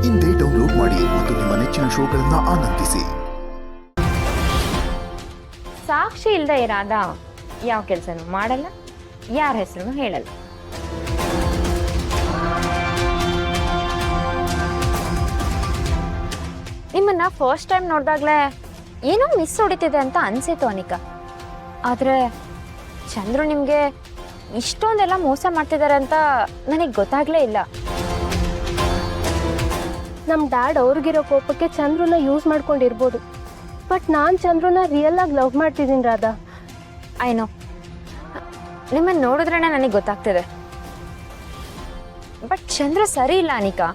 ಇಂದೇ ಡೌನ್ಲೋಡ್ ಮಾಡಿ ಮತ್ತು ನಿಮ್ಮ ನೆಚ್ಚಿನ ಶೋಗಳನ್ನ ಆನಂದಿಸಿ. ಸಾಕ್ಷಿ ಇಲ್ಲದೆ ಇರಾದ ಯಾವ ಕೆಲಸನೂ ಮಾಡಲ್ಲ, ಯಾರ ಹೆಸರು ಹೇಳಲ್ಲ. ನಿಮ್ಮನ್ನ ಫಸ್ಟ್ ಟೈಮ್ ನೋಡಿದಾಗ್ಲೇ ಏನೋ ಮಿಸ್ ಹೊಡಿತಿದೆ ಅಂತ ಅನ್ಸಿತ್ತು ಅನಿಕಾ. ಆದ್ರೆ ಚಂದ್ರು ನಿಮ್ಗೆ ಇಷ್ಟೊಂದೆಲ್ಲ ಮೋಸ ಮಾಡ್ತಿದ್ದಾರೆ ಅಂತ ನನಗೆ ಗೊತ್ತಾಗ್ಲೇ ಇಲ್ಲ. ನಮ್ಮ ಡ್ಯಾಡ್ ಅವ್ರಿಗಿರೋ ಕೋಪಕ್ಕೆ ಚಂದ್ರನ ಯೂಸ್ ಮಾಡ್ಕೊಂಡಿರ್ಬೋದು, ಬಟ್ ನಾನು ಚಂದ್ರನ ರಿಯಲ್ ಆಗಿ ಲವ್ ಮಾಡ್ತಿದ್ದೀನಿ ರಾಧಾ. ಐನೋ, ನಿಮ್ಮನ್ನು ನೋಡಿದ್ರೇ ನನಗೆ ಗೊತ್ತಾಗ್ತಿದೆ. ಬಟ್ ಚಂದ್ರ ಸರಿ ಇಲ್ಲ ಅನಿಕಾ,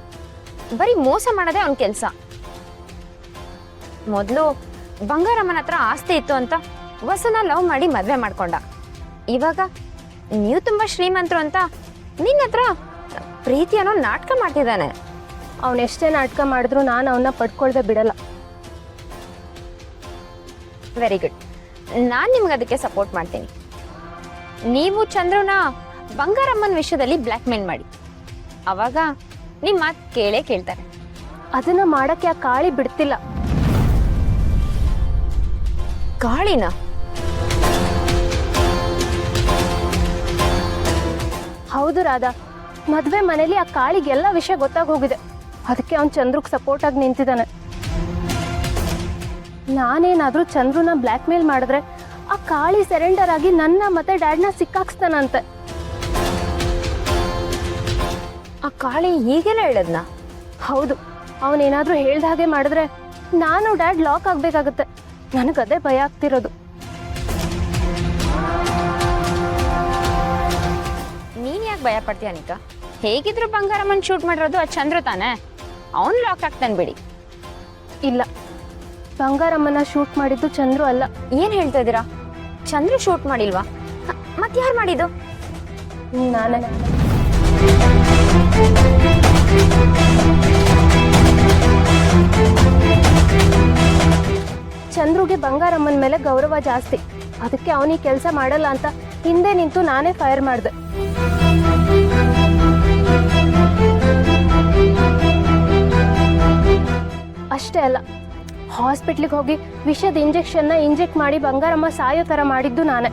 ಬರೀ ಮೋಸ ಮಾಡೋದೇ ಅವನ ಕೆಲಸ. ಮೊದಲು ಬಂಗಾರಮ್ಮನ ಹತ್ರ ಆಸ್ತಿ ಇತ್ತು ಅಂತ ವಸನ ಲವ್ ಮಾಡಿ ಮದುವೆ ಮಾಡ್ಕೊಂಡ. ಇವಾಗ ನೀವು ತುಂಬಾ ಶ್ರೀಮಂತರು ಅಂತ ನಿನ್ನ ಹತ್ರ ಪ್ರೀತಿ ಅನ್ನೋ ನಾಟಕ ಮಾಡ್ತಿದ್ದಾನೆ. ಅವನೆಷ್ಟೇ ನಾಟಕ ಮಾಡಿದ್ರು ನಾನು ಅವನ್ನ ಪಡ್ಕೊಳ್ದೆ ಬಿಡಲ್ಲ. ವೆರಿ ಗುಡ್, ನಾನು ನಿಮ್ಗೆ ಅದಕ್ಕೆ ಸಪೋರ್ಟ್ ಮಾಡ್ತೀನಿ. ನೀವು ಚಂದ್ರನ ಬಂಗಾರಮ್ಮನ ವಿಷಯದಲ್ಲಿ ಬ್ಲ್ಯಾಕ್ ಮೇಲ್ ಮಾಡಿ, ಅವಾಗ ನಿಮ್ಮ ಮಾತು ಕೇಳೇ ಕೇಳ್ತಾರೆ. ಅದನ್ನ ಮಾಡಕ್ಕೆ ಆ ಕಾಳಿ ಬಿಡ್ತಿಲ್ಲ. ಕಾಳಿನ? ಹೌದು ರಾಧಾ, ಮದ್ವೆ ಮನೇಲಿ ಆ ಕಾಳಿಗೆಲ್ಲ ವಿಷಯ ಗೊತ್ತಾಗಿ ಹೋಗಿದೆ. ಅದಕ್ಕೆ ಅವ್ನು ಚಂದ್ರಗ್ ಸಪೋರ್ಟ್ ಆಗಿ ನಿಂತಿದ್ದಾನೆ. ನಾನೇನಾದ್ರೂ ಚಂದ್ರನ ಬ್ಲ್ಯಾಕ್ ಮೇಲ್ ಮಾಡಿದ್ರೆ ಆ ಕಾಳಿ ಸರೆಂಡರ್ ಆಗಿ ನನ್ನ ಮತ್ತೆ ಡ್ಯಾಡ್ನ ಸಿಕ್ಕಾಕ್ಸ್ತಾನಂತೆ. ಆ ಕಾಳಿ ಹೀಗೆಲ್ಲ ಹೇಳದ್ನ? ಹೌದು, ಅವನೇನಾದ್ರೂ ಹೇಳ್ದ ಹಾಗೆ ಮಾಡಿದ್ರೆ ನಾನು ಡ್ಯಾಡ್ ಲಾಕ್ ಆಗ್ಬೇಕಾಗತ್ತೆ. ನನಗದೇ ಭಯ ಆಗ್ತಿರೋದು. ನೀನ್ ಯಾಕೆ ಭಯ ಪಡ್ತೀಯ ಅನಿಕಾ? ಹೇಗಿದ್ರು ಬಂಗಾರಮ್ಮನ್ ಶೂಟ್ ಮಾಡಿರೋದು ಆ ಚಂದ್ರ ತಾನೆ, ಅವನ್ ಲಾಕ್ ಆಗ್ತಾನೆ ಬಿಡಿ. ಇಲ್ಲ, ಬಂಗಾರಮ್ಮನ ಶೂಟ್ ಮಾಡಿದ್ದು ಚಂದ್ರು ಅಲ್ಲ. ಏನ್ ಹೇಳ್ತಾ ಇದೀರಾ? ಚಂದ್ರ ಶೂಟ್ ಮಾಡಿಲ್ವಾ? ಮತ್ ಯಾರು ಮಾಡಿದ್ದು? ನಾನೇ. ಚಂದ್ರುಗೆ ಬಂಗಾರಮ್ಮನ ಮೇಲೆ ಗೌರವ ಜಾಸ್ತಿ, ಅದಕ್ಕೆ ಅವನಿಗೆ ಕೆಲಸ ಮಾಡಲ್ಲ ಅಂತ ಹಿಂದೆ ನಿಂತು ನಾನೇ ಫೈರ್ ಮಾಡಿದೆ. ಅಷ್ಟೇ ಅಲ್ಲ, ಹಾಸ್ಪಿಟ್ಲಿಗೆ ಹೋಗಿ ವಿಷದ ಇಂಜೆಕ್ಷನ್ನ ಇಂಜೆಕ್ಟ್ ಮಾಡಿ ಬಂಗಾರಮ್ಮ ಸಾಯೋ ಥರ ಮಾಡಿದ್ದು ನಾನೇ.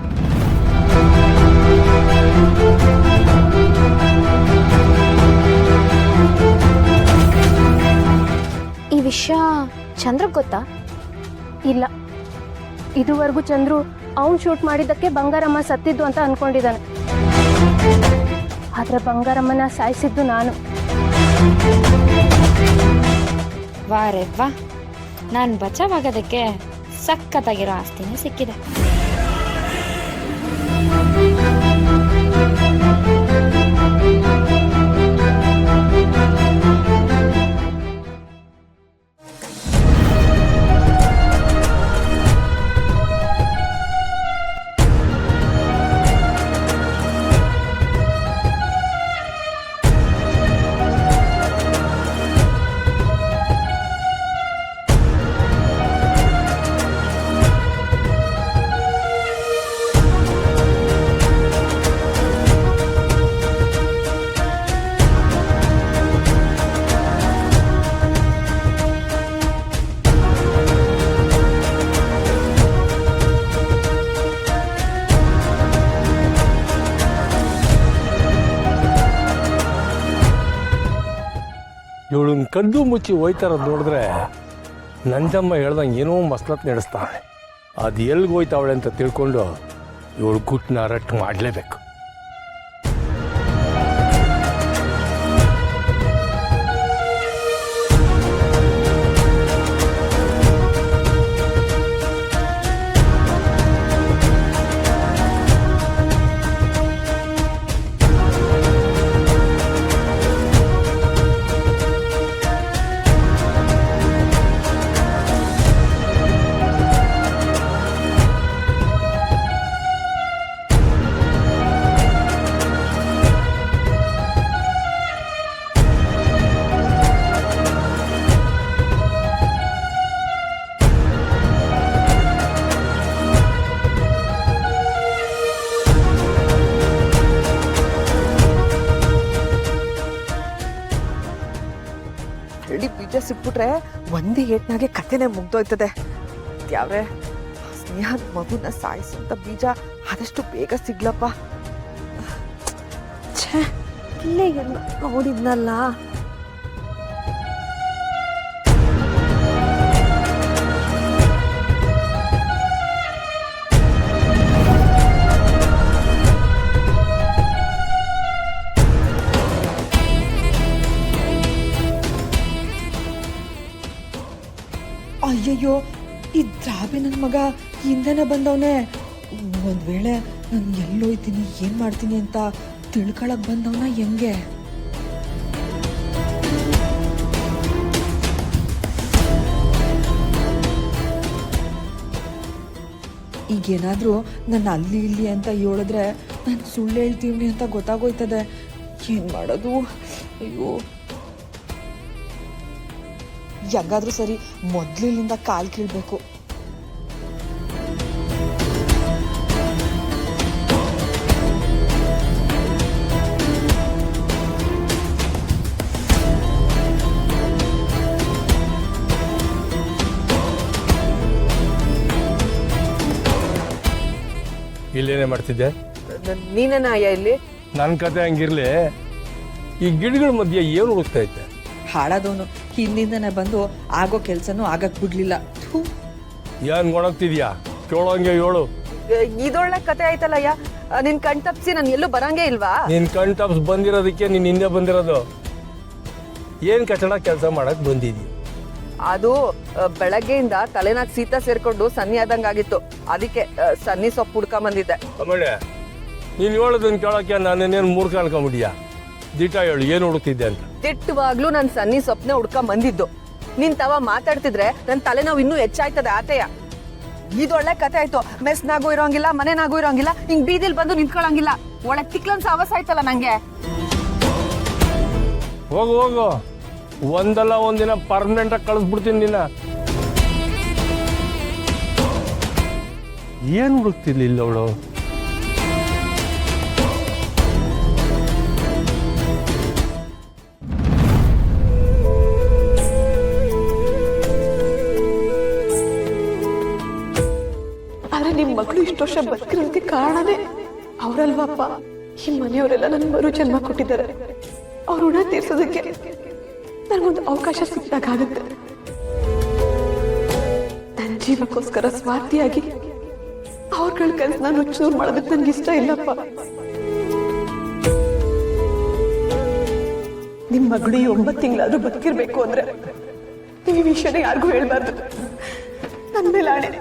ಈ ವಿಷಯ ಚಂದ್ರಗ್ ಗೊತ್ತಾ? ಇಲ್ಲ, ಇದುವರೆಗೂ ಚಂದ್ರು ಅವನ್ ಶೂಟ್ ಮಾಡಿದ್ದಕ್ಕೆ ಬಂಗಾರಮ್ಮ ಸತ್ತಿದ್ದು ಅಂತ ಅನ್ಕೊಂಡಿದ್ದಾನೆ. ಆದ್ರೆ ಬಂಗಾರಮ್ಮನ ಸಾಯಿಸಿದ್ದು ನಾನು. ವಾರೆ ವಾ, ನಾನು ಬಚಾವಾಗೋದಕ್ಕೆ ಸಖತ್ತಾಗಿರೋ ಆಸ್ತಿನೇ ಸಿಕ್ಕಿದೆ. ಇವಳನ್ನ ಕದ್ದು ಮುಚ್ಚಿ ಹೋಯ್ತಾರದು ನೋಡಿದ್ರೆ ನಂಜಮ್ಮ ಹೇಳ್ದಂಗೆ ಏನೋ ಮಸ್ಲತ್ ನಡೆಸ್ತಾಳೆ. ಅದು ಎಲ್ಲಿಗೆ ಹೋಯ್ತಾವಳೆ ಅಂತ ತಿಳ್ಕೊಂಡು ಇವಳು ಗುಟ್ಟನ್ನ ರಟ್ಟು ಮಾಡಲೇಬೇಕು. ಹಳ್ಳಿ ಬೀಜ ಸಿಕ್ಬಿಟ್ರೆ ಒಂದೇ ಏಟ್ನಾಗೆ ಕಥೆನೆ ಮುಗ್ದೋಯ್ತದೆ. ಯಾವ್ರೆ ಸ್ನೇಹದ ಮಗುನ ಸಾಯಿಸಂತ ಬೀಜ ಆದಷ್ಟು ಬೇಗ ಸಿಗ್ಲಪ್ಪ. ಛೇ, ಇಲ್ಲೇ ಎಲ್ಲ ನೋಡಿದ್ನಲ್ಲ. ಅಯ್ಯಯ್ಯೋ, ಈ ದ್ರಾಬೆ ನನ್ನ ಮಗ ಹಿಂದೆನೆ ಬಂದವನೆ. ಒಂದ್ ವೇಳೆ ನಾನು ಎಲ್ಲೋಯ್ತೀನಿ ಏನ್ ಮಾಡ್ತೀನಿ ಅಂತ ತಿಳ್ಕೊಳಕ್ ಬಂದವನ ಹೆಂಗೆ? ಈಗೇನಾದ್ರೂ ನನ್ನ ಅಲ್ಲಿ ಇಲ್ಲಿ ಅಂತ ಹೇಳಿದ್ರೆ ನಾನು ಸುಳ್ಳು ಹೇಳ್ತೀವಿ ಅಂತ ಗೊತ್ತಾಗೋಯ್ತದೆ. ಏನ್ ಮಾಡೋದು? ಅಯ್ಯೋ, ಹೆಂಗಾದ್ರೂ ಸರಿ ಮೊದ್ಲಿನಿಂದ ಕಾಲ್ ಕೀಳ್ಬೇಕು. ಇಲ್ಲೇನೇ ಮಾಡ್ತಿದ್ದೆ? ನೀನೇನ ಅಯ್ಯ ಇಲ್ಲಿ? ನನ್ನ ಕತೆ ಹಂಗಿರ್ಲಿ, ಈ ಗಿಡಗಳ ಮಧ್ಯೆ ಏನು ಹುಡುಕ್ತಾ ಇದ್ದೆ? ಹಾಳಾದವನು ಹಿಂದಿಂದನೇ ಬಂದು ಆಗೋ ಕೆಲ್ಸನೂ ಆಗಕ್ ಬಿಡ್ಲಿಲ್ಲ. ಏನ್ ಗೊಣಗ್ತಿದ್ಯಾ? ಕೇಳೋಂಗೆ ಹೇಳು. ಇದೊಳ್ಳೆ ಕತೆ ಆಯ್ತಲ್ಲಯ್ಯ. ನಿನ್ ಕಣ್ ತಪ್ಸಿ ನಾನು ಎಲ್ಲೂ ಬರಂಗೇ ಇಲ್ವಾ? ನಿನ್ ಕಣ್ ತಪ್ಸ್ ಬಂದಿರೋದಕ್ಕೆ ನೀನ್ ಹಿಂದೆ ಬಂದಿರೋದು. ಏನ್ ಕಚಡ ಕೆಲಸ ಮಾಡಕ್ ಬಂದಿದ್ಯ? ಅದು ಬೆಳಗ್ಗೆಯಿಂದ ತಲೆನಾಗ್ ಶೀತ ಸೇರ್ಕೊಂಡು ಸನ್ನಿ ಆದಂಗಾಗಿತ್ತು. ಅದಕ್ಕೆ ಸನ್ನಿ ಸೊಪ್ಪು ಹುಡ್ಕೊಂಡ್ ಬಂದಿದ್ದೆ. ಆಮೇಲೆ ನೀನ್ ಹೇಳೋದನ್ನ ಕೇಳೋಕೆ ನಾನೇನೇನು ಮೂರ್ಖ ಅನ್ಕೊಂಬಿಡಿಯಾ? ದಿಟ ಹೇಳು, ಏನು ಹುಡುಕ್ತಿದ್ದೆ ಅಂತ. ದಿಟ್ಟವಾಗ್ಲೂ ನನ್ ಸನ್ನಿ ಸೊಪ್ಪನೆ ಹುಡ್ಕೊಂಡ್ ಬಂದಿದ್ದು. ನಿನ್ ತವ ಮಾತಾಡ್ತಿದ್ರೆ ನನ್ ತಲೆನೋವು ಇನ್ನೂ ಹೆಚ್ಚಾಯ್ತದೆ ಆತೆಯ. ಇದೊಳ್ಳೆ ಕತೆ ಆಯ್ತು. ಮೆಸ್ನಾಗೂ ಇರೋಂಗಿಲ್ಲ, ಮನೆನಾಗೂ ಇರೋಂಗಿಲ್ಲ, ಹಿಂಗ್ ಬೀದಿಲ್ ಬಂದು ನಿಂತ್ಕೊಳಂಗಿಲ್ಲ. ಒಳಗ್ ತಿಕ್ಲನ್ ಸಾವಸ ಆಯ್ತಲ್ಲ ನಂಗೆ. ಹೋಗು ಹೋಗು, ಒಂದಲ್ಲ ಒಂದಿನ ಪರ್ಮನೆಂಟ್ ಆಗಿ ಕಳಿಸ್ಬಿಡ್ತೀನಿ ನಿನ್ನ. ಏನ್ ಹುಡುಕ್ತಿರ್ಲಿಲ್ಲ ಅವಳು? ಆದ್ರೆ ನಿಮ್ ಮಗಳು ಇಷ್ಟು ವರ್ಷ ಬದುಕಿರೋದಕ್ಕೆ ಕಾರಣನೇ ಅವರಲ್ವಪ್ಪ. ಈ ಮನೆಯವರೆಲ್ಲ ನನ್ ಮರು ಜನ್ಮ ಕೊಟ್ಟಿದ್ದಾರೆ. ಅವ್ರ ಋಣ ತೀರ್ಸೋದಕ್ಕೆ ನನಗೊಂದು ಅವಕಾಶ ಸಿಕ್ಕಾಗುತ್ತೆ. ನನ್ನ ಜೀವಕ್ಕೋಸ್ಕರ ಸ್ವಾರ್ಥಿಯಾಗಿ ಅವ್ರಗಳ ಕನಸನ್ನ ನುಚ್ಚೂರು ಮಾಡೋದಕ್ಕೆ ನನ್ಗೆ ಇಷ್ಟ ಇಲ್ಲಪ್ಪ. ನಿಮ್ ಮಗಳು 9 ತಿಂಗಳಾದ್ರೂ ಬದುಕಿರ್ಬೇಕು ಅಂದ್ರೆ ನೀವು ಈ ವಿಷಯನ ಯಾರಿಗೂ ಹೇಳ್ಬಾರ್ದು. ನನ್ನ ಮೇಲೆ ಆಣೆ.